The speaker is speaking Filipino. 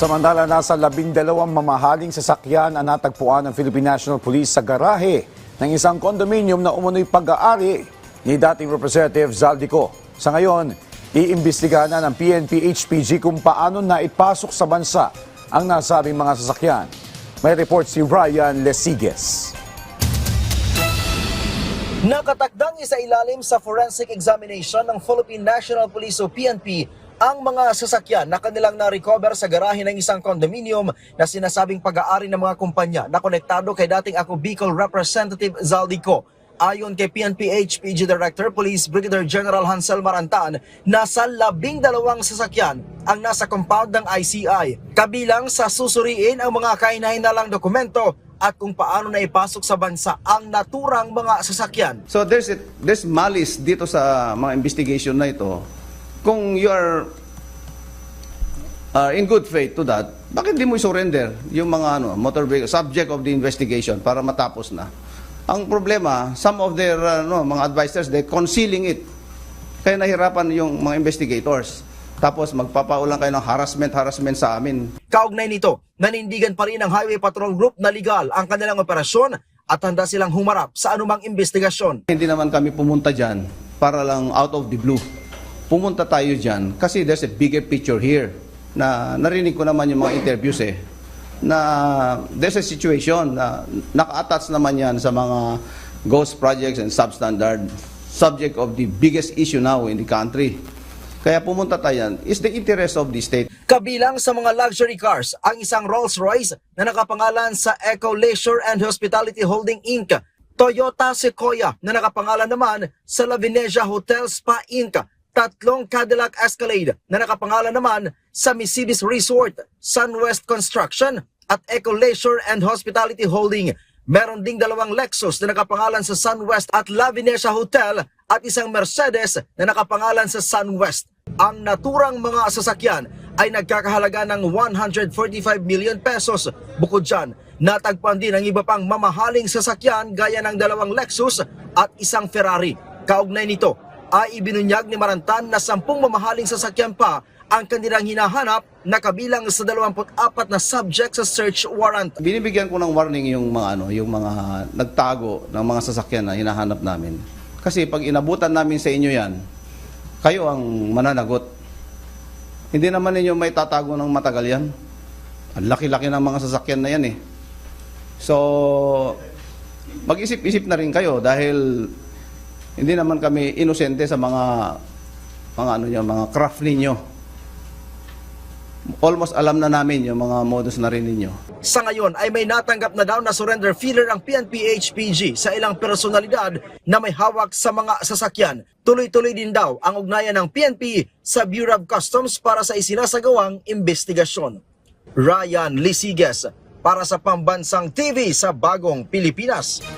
Samantala, nasa 12 mamahaling sasakyan ang natagpuan ng Philippine National Police sa garahe ng isang kondominium na umunoy pag-aari ni dating Representative Zaldico. Sa ngayon, iimbestigahan na ng PNP HPG kung paano naipasok sa bansa ang nasabing mga sasakyan. May report si Ryan Lesiges. Nakatakdang isailalim sa forensic examination ng Philippine National Police o PNP ang mga sasakyan na kanilang na-recover sa garahe ng isang condominium na sinasabing pag-aari ng mga kumpanya na konektado kay dating Ako Bicol Representative Zaldico. Ayon kay PNP HPG Director Police Brigadier General Hansel Marantan, nasa 12 sasakyan ang nasa compound ng ICI. Kabilang sa susuriin ang mga kahinahinalang dokumento at kung paano na ipasok sa bansa ang naturang mga sasakyan. So there's malice dito sa mga investigation na ito. Kung you are in good faith to that, bakit di mo i-surrender yung mga motor vehicle subject of the investigation para matapos na? Ang problema, some of their mga advisors, they're concealing it. Kaya nahirapan yung mga investigators. Tapos magpapaulang kayo ng harassment sa amin. Kaugnay nito, nanindigan pa rin ng Highway Patrol Group na legal ang kanilang operasyon at handa silang humarap sa anumang investigasyon. Hindi naman kami pumunta dyan para lang out of the blue. Pumunta tayo dyan kasi there's a bigger picture here. Na narinig ko naman yung mga interviews na there's a situation na naka-attach naman yan sa mga ghost projects and substandard subject of the biggest issue now in the country. Kaya pumunta tayo yan is the interest of the state. Kabilang sa mga luxury cars, ang isang Rolls-Royce na nakapangalan sa Eco Leisure and Hospitality Holding Inc., Toyota Sequoia na nakapangalan naman sa La Venecia Hotel Spa Inc., tatlong Cadillac Escalade na nakapangalan naman sa Misibis Resort, Sunwest Construction at Eco Leisure and Hospitality Holding. Meron ding dalawang Lexus na nakapangalan sa Sunwest at La Venecia Hotel at isang Mercedes na nakapangalan sa Sunwest. Ang naturang mga sasakyan ay nagkakahalaga ng 145 million pesos. Bukod dyan, natagpuan din ang iba pang mamahaling sasakyan gaya ng dalawang Lexus at isang Ferrari. Kaugnay nito, ay ibinunyag ni Marantan na 10 mamahaling sasakyan pa ang kanilang hinahanap na kabilang sa 24 na subject sa search warrant. Binibigyan ko ng warning yung mga nagtago ng mga sasakyan na hinahanap namin. Kasi pag inabutan namin sa inyo yan, kayo ang mananagot. Hindi naman ninyo may tatago ng matagal yan. Ang laki-laki ng mga sasakyan na yan So, mag-isip-isip na rin kayo dahil hindi naman kami inosente sa mga craft ninyo. Almost alam na namin yung mga modus na rin ninyo. Sa ngayon ay may natanggap na daw na surrender feeler ang PNP HPG sa ilang personalidad na may hawak sa mga sasakyan. Tuloy-tuloy din daw ang ugnayan ng PNP sa Bureau of Customs para sa isinasagawang investigasyon. Ryan Lesiges para sa Pambansang TV sa Bagong Pilipinas.